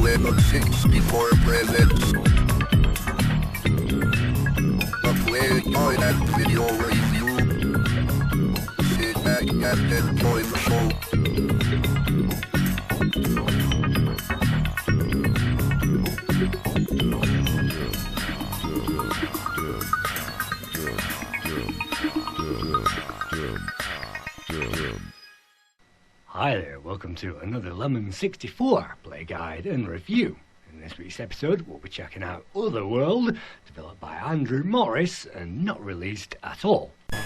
with a 64 presents the Playguide video review. Sit back and enjoy the show. Hi there, welcome to another Lemon 64 Play Guide and Review. In this week's episode we'll be checking out Otherworld, developed by Andrew Morris and not released at all. I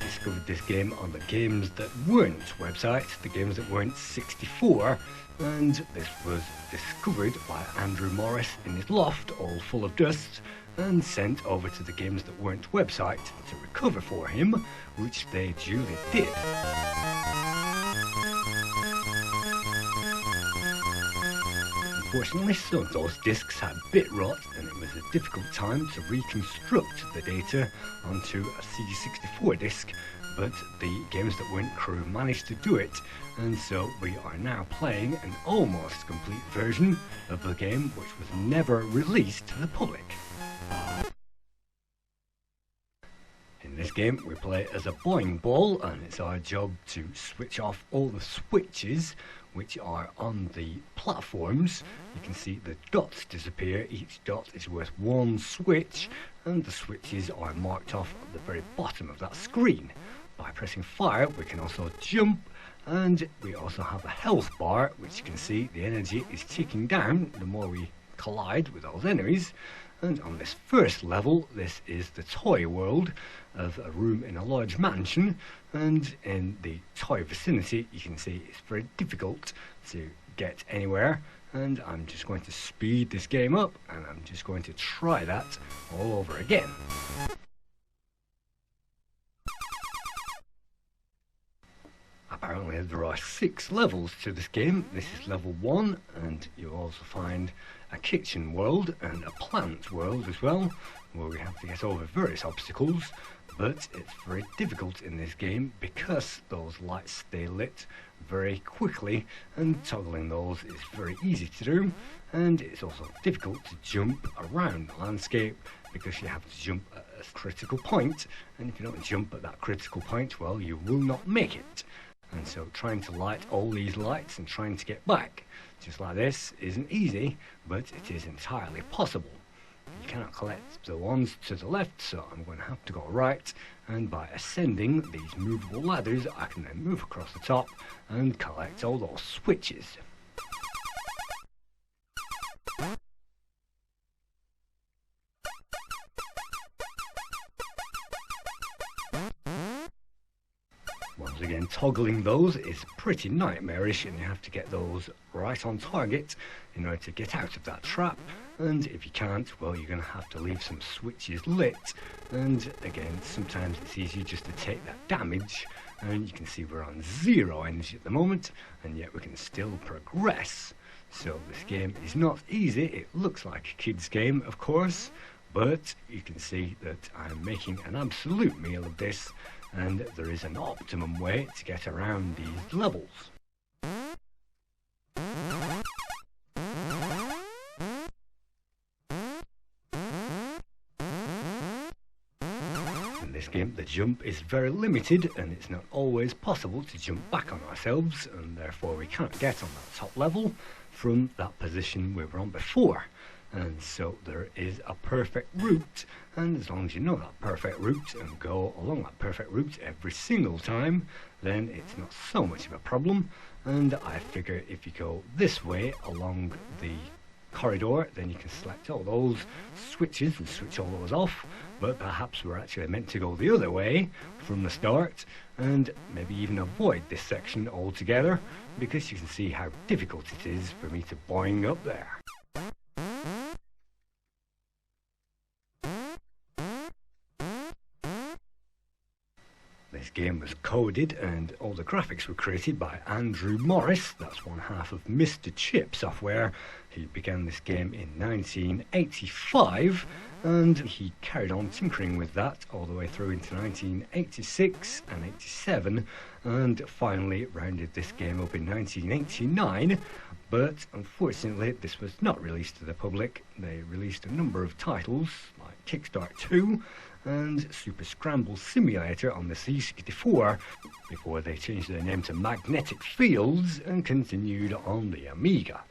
discovered this game on the Games That Weren't website, the Games That Weren't 64, and this was discovered by Andrew Morris in his loft, all full of dust, and sent over to the Games That Weren't website to recover for him, which they duly did. Unfortunately, some of those discs had bit rot, and it was a difficult time to reconstruct the data onto a C64 disc, but the Games That Weren't crew managed to do it, and so we are now playing an almost complete version of the game which was never released to the public. In this game we play as a Boing ball, and it's our job to switch off all the switches which are on the platforms. You can see the dots disappear. Each dot is worth one switch, and the switches are marked off at the very bottom of that screen. By pressing fire we can also jump, and we also have a health bar, which you can see the energy is ticking down the more we collide with those enemies. And on this first level, this is the toy world of a room in a large mansion, and in the toy vicinity you can see it's very difficult to get anywhere, and I'm just going to speed this game up and I'm just going to try that all over again. Apparently there are 6 levels to this game. This is level 1, and you'll also find a kitchen world and a plant world as well, where we have to get over various obstacles, but it's very difficult in this game because those lights stay lit very quickly, and toggling those is very easy to do, and it's also difficult to jump around the landscape because you have to jump at a critical point, and if you don't jump at that critical point, well, you will not make it. And so trying to light all these lights and trying to get back just like this isn't easy, but it is entirely possible. You cannot collect the ones to the left, so I'm going to have to go right, and by ascending these movable ladders I can then move across the top and collect all those switches. Once again, toggling those is pretty nightmarish, and you have to get those right on target in order to get out of that trap, and if you can't, well, you're going to have to leave some switches lit, and again, sometimes it's easier just to take that damage, and you can see we're on 0 energy at the moment, and yet we can still progress. So this game is not easy. It looks like a kid's game, of course, but you can see that I'm making an absolute meal of this, and there is an optimum way to get around these levels. In this game the jump is very limited, and it's not always possible to jump back on ourselves, and therefore we can't get on that top level from that position we were on before. And so there is a perfect route, and as long as you know that perfect route and go along that perfect route every single time, then it's not so much of a problem. And I figure if you go this way along the corridor, then you can select all those switches and switch all those off, but perhaps we're actually meant to go the other way from the start and maybe even avoid this section altogether, because you can see how difficult it is for me to boing up there. This game was coded and all the graphics were created by Andrew Morris. That's one half of Mr. Chip Software. He began this game in 1985 and he carried on tinkering with that all the way through into 1986 and 87 and finally rounded this game up in 1989. But unfortunately this was not released to the public. They released a number of titles like Kickstart 2 and Super Scramble Simulator on the C64 before they changed their name to Magnetic Fields and continued on the Amiga.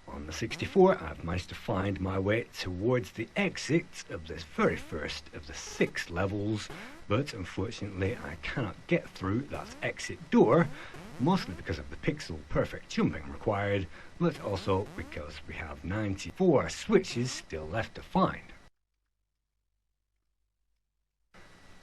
On the 64, I've managed to find my way towards the exit of this very first of the 6 levels, but unfortunately I cannot get through that exit door, mostly because of the pixel perfect jumping required, but also because we have 94 switches still left to find.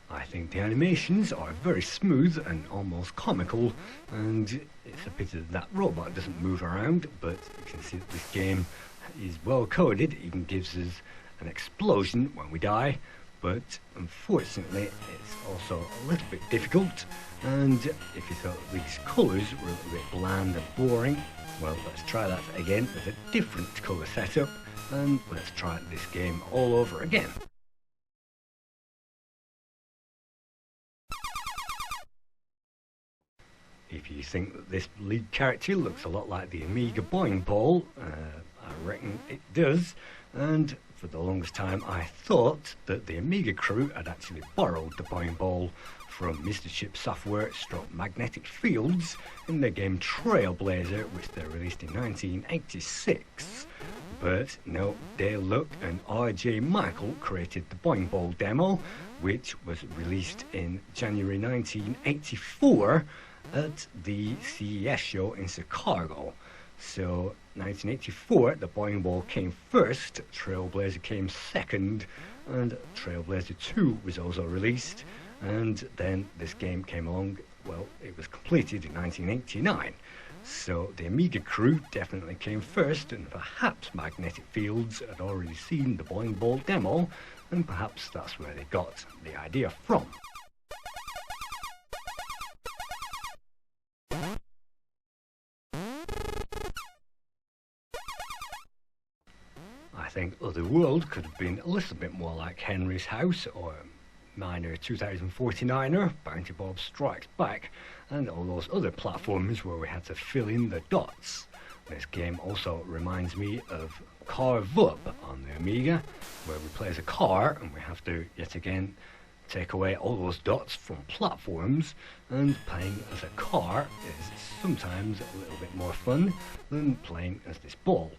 I think the animations are very smooth and almost comical, and it's a pity that robot doesn't move around, but you can see that this game is well coded. It even gives us an explosion when we die, but unfortunately it's also a little bit difficult, and if you thought these colours were a little bit bland and boring, well, let's try that again with a different colour setup, and let's try this game all over again. If you think that this lead character looks a lot like the Amiga Boing ball, I reckon it does, and for the longest time I thought that the Amiga crew had actually borrowed the Boing ball from Mr. Chip Software / Magnetic Fields in their game Trailblazer, which they released in 1986. But no, Dale Luck and R.J. Michael created the Boing ball demo, which was released in January 1984 at the CES show in Chicago. So 1984 the Boing ball came first, Trailblazer came second, and Trailblazer 2 was also released, and then this game came along. Well, it was completed in 1989. So the Amiga crew definitely came first, and perhaps Magnetic Fields had already seen the Boing ball demo, and perhaps that's where they got the idea from. I think Otherworld could have been a little bit more like Henry's House or Miner 2049er, Bounty Bob Strikes Back, and all those other platforms where we had to fill in the dots. This game also reminds me of Carve Up on the Amiga, where we play as a car and we have to yet again take away all those dots from platforms, and playing as a car is sometimes a little bit more fun than playing as this ball.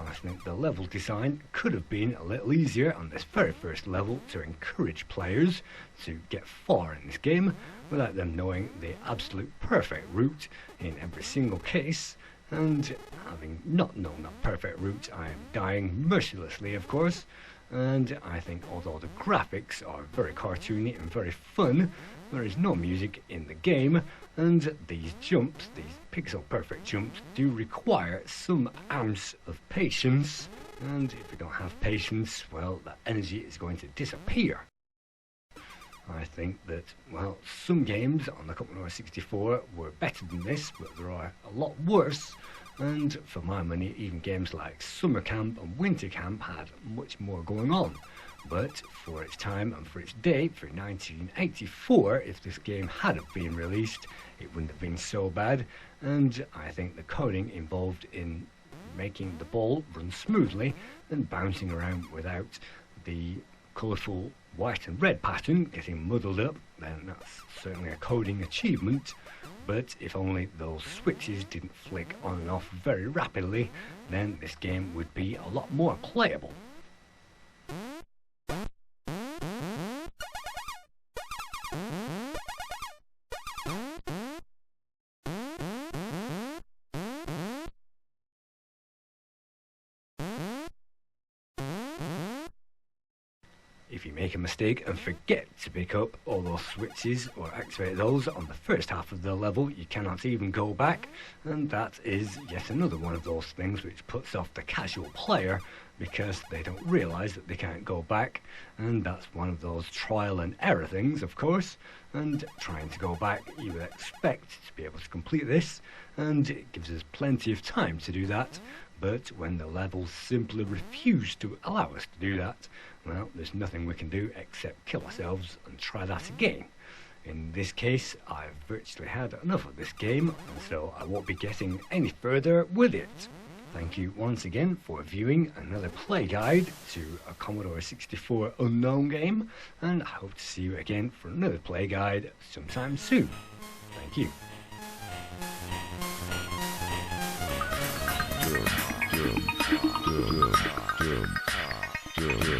I think the level design could have been a little easier on this very first level to encourage players to get far in this game without them knowing the absolute perfect route in every single case, and having not known that perfect route I am dying mercilessly, of course. And I think although the graphics are very cartoony and very fun, there is no music in the game, and these jumps, these pixel perfect jumps, do require some ounce of patience, and if you don't have patience, well, that energy is going to disappear. I think that, well, some games on the Commodore 64 were better than this, but there are a lot worse, and for my money, even games like Summer Camp and Winter Camp had much more going on. But for its time and for its date, for 1984, if this game had been released, it wouldn't have been so bad, and I think the coding involved in making the ball run smoothly and bouncing around without the colourful white and red pattern getting muddled up, then that's certainly a coding achievement. But if only those switches didn't flick on and off very rapidly, then this game would be a lot more playable. if you make a mistake and forget to pick up all those switches or activate those on the first half of the level, you cannot even go back, and that is yet another one of those things which puts off the casual player because they don't realise that they can't go back, and that's one of those trial and error things, of course. And trying to go back, you would expect to be able to complete this, and it gives us plenty of time to do that. But when the levels simply refuse to allow us to do that, well, there's nothing we can do except kill ourselves and try that again. In this case, I've virtually had enough of this game, and so I won't be getting any further with it. Thank you once again for viewing another play guide to a Commodore 64 unknown game, and I hope to see you again for another play guide sometime soon. Thank you. Yeah.